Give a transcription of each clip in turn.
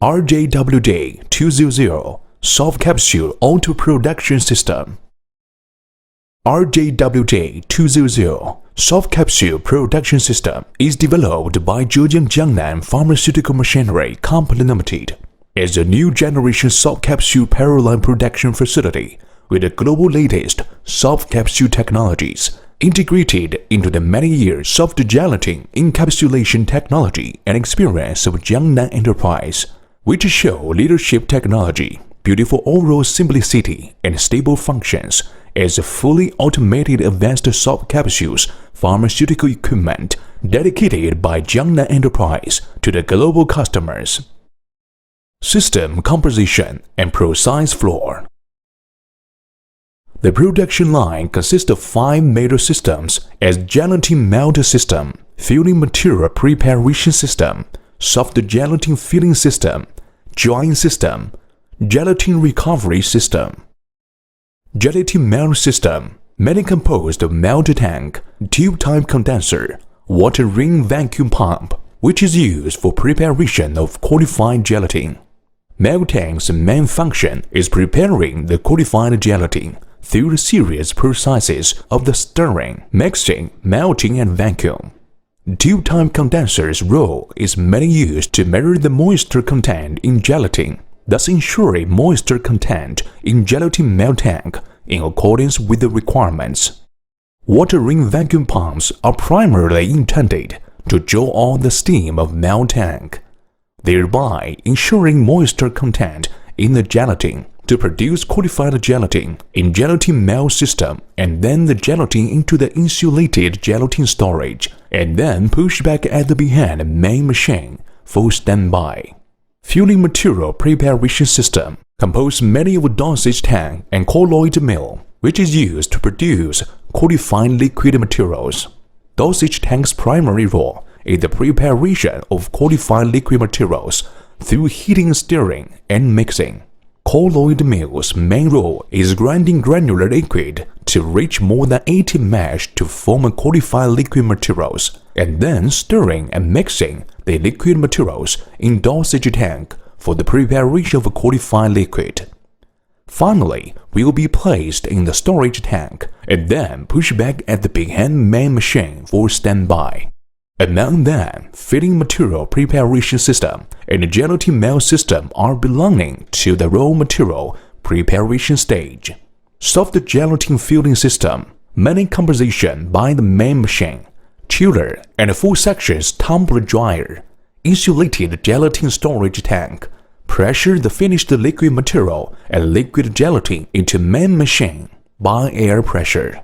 RJWD-200 Soft Capsule Auto Production System. RJWD-200 Soft Capsule Production System is developed by Zhejiang Jiangnan Pharmaceutical Machinery Company Limited. It's a new generation soft capsule parallel production facility with the global latest soft capsule technologies integrated into the many years soft gelatin encapsulation technology and experience of Jiangnan Enterprise, which show leadership technology, beautiful overall simplicity, and stable functions as a fully automated advanced soft capsules pharmaceutical equipment dedicated by Jiangnan Enterprise to the global customers. System composition and process floor. The production line consists of 5 major systems as gelatin melt system, filling material preparation system, soft gelatin filling system, drying system, gelatin recovery system. Gelatin melt system, mainly composed of melt tank, tube-type condenser, water ring vacuum pump, which is used for preparation of qualified gelatin. Melt tank's main function is preparing the qualified gelatin through the serious processes of the stirring, mixing, melting, and vacuum. Tube-type condenser's role is mainly used to measure the moisture content in gelatin, thus ensuring moisture content in gelatin melt tank in accordance with the requirements. Water ring vacuum pumps are primarily intended to draw on the steam of melt tank, thereby ensuring moisture content in the gelatin to produce qualified gelatin in gelatin melt system, and then the gelatin into the insulated gelatin storage, and then push back at the behind main machine for standby. Filling material preparation system compose mainly of dosage tank and colloid mill, which is used to produce qualified liquid materials. Dosage tank's primary role is the preparation of qualified liquid materials through heating, stirring, and mixing. Colloid mill's main role is grinding granular liquid to reach more than 80 mesh to form qualified liquid materials, and then stirring and mixing the liquid materials in dosage tank for the preparation of a qualified liquid. Finally, will be placed in the storage tank and then pushed back at the behind main machine for standby. Among them, filling material preparation system and gelatin melt system are belonging to the raw material preparation stage. Soft gelatin filling system, mainly composition by the main machine, chiller, and full sections tumbler dryer. Insulated gelatin storage tank, pressure the finished liquid material and liquid gelatin into main machine by air pressure.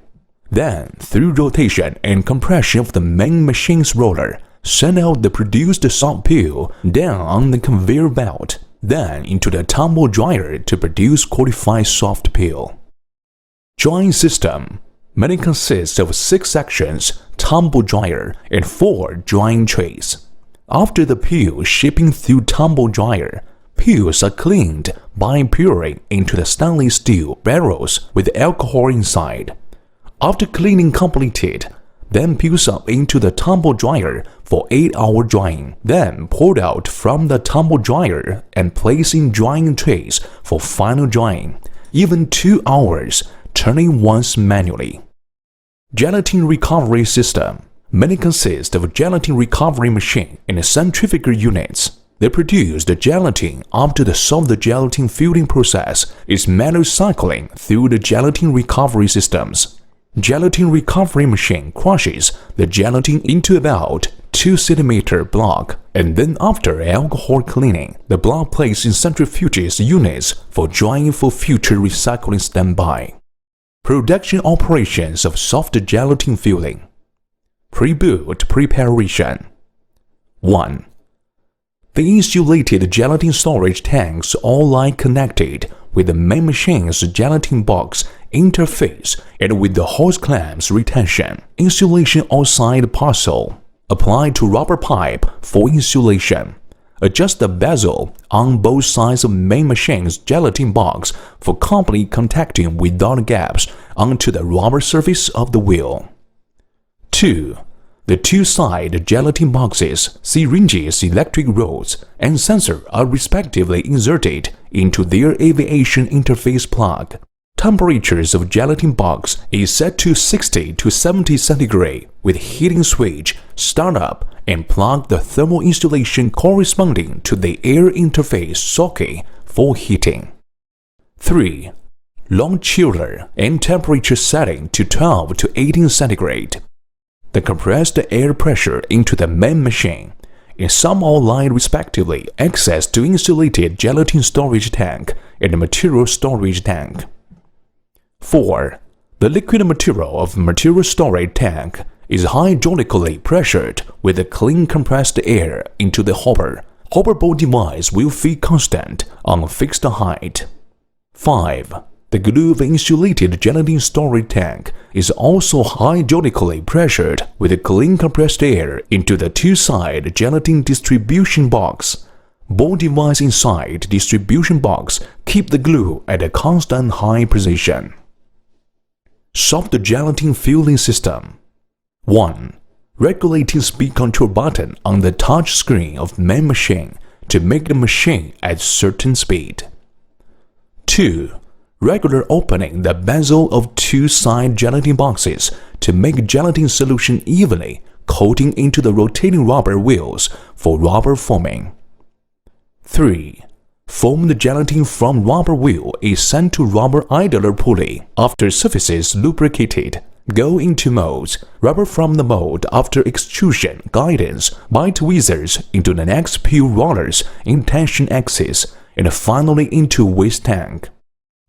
Then, through rotation and compression of the main machine's roller, send out the produced soft peel down on the conveyor belt, then into the tumble dryer to produce qualified soft peel. Drying system mainly consists of 6 sections, tumble dryer, and 4 drying trays. After the peel shipping through tumble dryer, peels are cleaned by pouring into the stainless steel barrels with alcohol inside. After cleaning completed, then peels up into the tumble dryer for 8-hour drying, then poured out from the tumble dryer and placed in drying trays for final drying, even 2 hours, turning once manually. Gelatin recovery system mainly consists of a gelatin recovery machine and centrifugal units. They produce the gelatin after the soft gelatin filling process is manual cycling through the gelatin recovery systems. Gelatin recovery machine crushes the gelatin into about 2 cm block, and then after alcohol cleaning, the block placed in centrifuges units for drying for future recycling standby. Production operations of soft gelatin filling. Pre-boot preparation. 1. The insulated gelatin storage tanks all lie connected with the main machine's gelatin box interface and with the hose clamps retention, insulation outside parcel. Apply to rubber pipe for insulation. Adjust the bezel on both sides of main machine's gelatin box for complete contacting without gaps onto the rubber surface of the wheel. 2. The two-side gelatin boxes, syringes, electric rods, and sensor are respectively inserted into their aviation interface plug. Temperatures of gelatin box is set to 60 to 70 centigrade with heating switch, startup, and plug the thermal insulation corresponding to the air interface socket for heating. 3. Long chiller and temperature setting to 12 to 18 centigrade. The compressed air pressure into the main machine is somehow line respectively access to insulated gelatin storage tank and material storage tank. 4. The liquid material of material storage tank is hydrolically pressured with a clean compressed air into the hopper. Hopper ball device will feed constant on a fixed height. 5. The glue of insulated gelatin storage tank is also hydraulically pressured with a clean compressed air into the two-side gelatin distribution box. Ball device inside distribution box keep the glue at a constant high position. Soft gelatin filling system. 1. Regulating speed control button on the touch screen of main machine to make the machine at certain speed. 2. Regular opening the bezel of two-side gelatin boxes to make gelatin solution evenly coating into the rotating rubber wheels for rubber forming. 3. Formed gelatin from rubber wheel is sent to rubber idler pulley after surfaces lubricated. Go into molds. Rubber from the mold after extrusion guidance by tweezers into the next peel rollers in tension axis and finally into waste tank.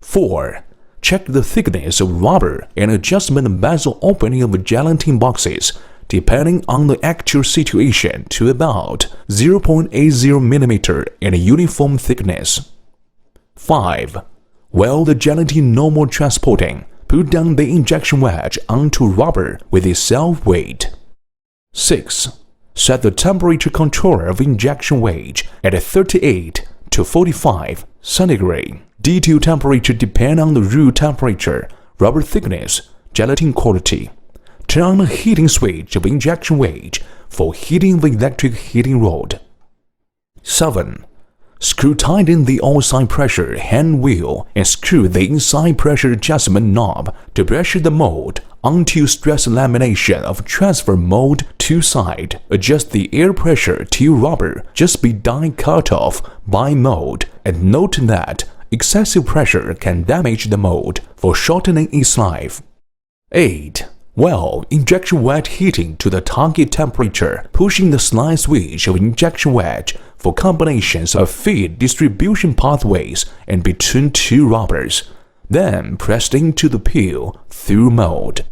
4. Check the thickness of rubber and adjustment bezel opening of gelatin boxes depending on the actual situation to about 0.80 mm in a uniform thickness. 5. While the gelatin normal transporting, put down the injection wedge onto rubber with a self-weight. 6. Set the temperature controller of injection wedge at 38 to 45 centigrade. Detail temperature depend on the root temperature, rubber thickness, gelatin quality. Turn on the heating switch of injection wedge for heating the electric heating rod. 7. Screw tighten the outside pressure hand wheel and screw the inside pressure adjustment knob to pressure the mold onto stress lamination of transfer mold two side. Adjust the air pressure till rubber just be die cut off by mold and note that excessive pressure can damage the mold for shortening its life. 8. Well, injection wedge heating to the target temperature, pushing the slide switch of injection wedge for combinations of feed distribution pathways and between two rubbers, then pressed into the peel through mold.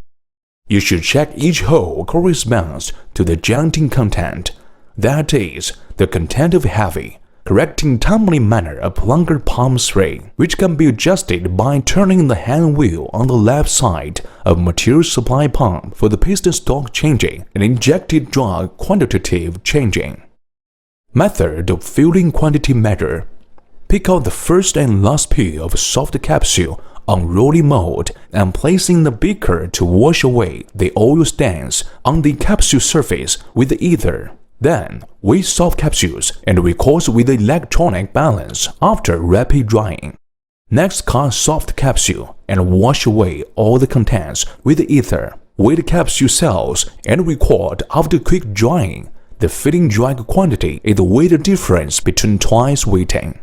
You should check each hole corresponds to the gelatin content, that is, the content of heavy, correcting timely manner a plunger palm spray, which can be adjusted by turning the hand wheel on the left side of material supply pump for the piston stalk changing and injected drug quantitative changing. Method of filling quantity measure. Pick out the first and last peel of soft capsule on rolling mold and place in the beaker to wash away the oil stains on the capsule surface with the ether. Then, weigh soft capsules and record with the electronic balance after rapid drying. Next, cut soft capsule and wash away all the contents with the ether. Weigh the capsule cells and record after quick drying. The filling drag quantity is the weight difference between twice weighting.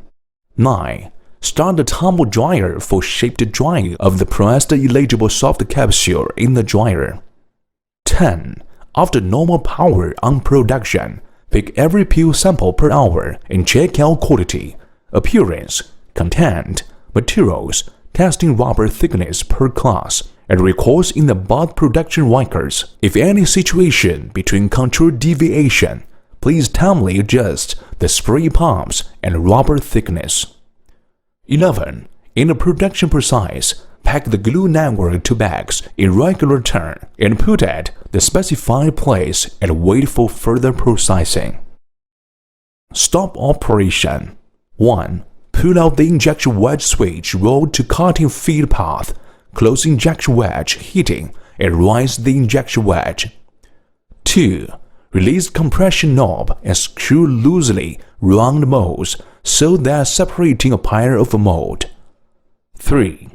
9. Start the tumble dryer for shaped drying of the pressed eligible soft capsule in the dryer. 10. After normal power on production, pick every peel sample per hour and check out quality, appearance, content, materials, testing rubber thickness per class, and records in the bath production records. If any situation between control deviation, please timely adjust the spray pumps and rubber thickness. 11. In the production process, pack the glue network to bags in regular turn and put at the specified place and wait for further processing. Stop operation. 1. Pull out the injection wedge switch rolled to cutting feed path. Close injection wedge heating and rise the injection wedge. 2. Release compression knob and screw loosely round molds so that separating a pair of mold. 3.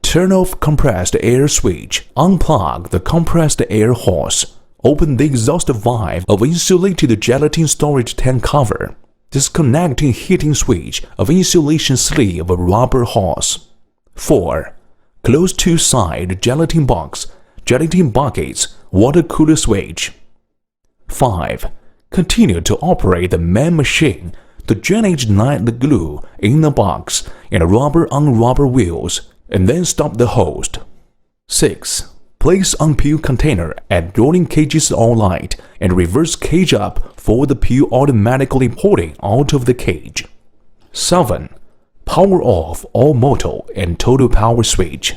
Turn off compressed air switch. Unplug the compressed air hose. Open the exhaust valve of insulated gelatin storage tank cover. Disconnecting heating switch of insulation sleeve of rubber hose. 4. Close two-side gelatin box, gelatin buckets, water cooler switch. 5. Continue to operate the main machine to gently ignite the glue in the box and rubber on rubber wheels, and then stop the hose. 6. Place unpeel container at rolling cages all light and reverse cage up for the peel automatically pouring out of the cage. 7. Power off all motor and total power switch.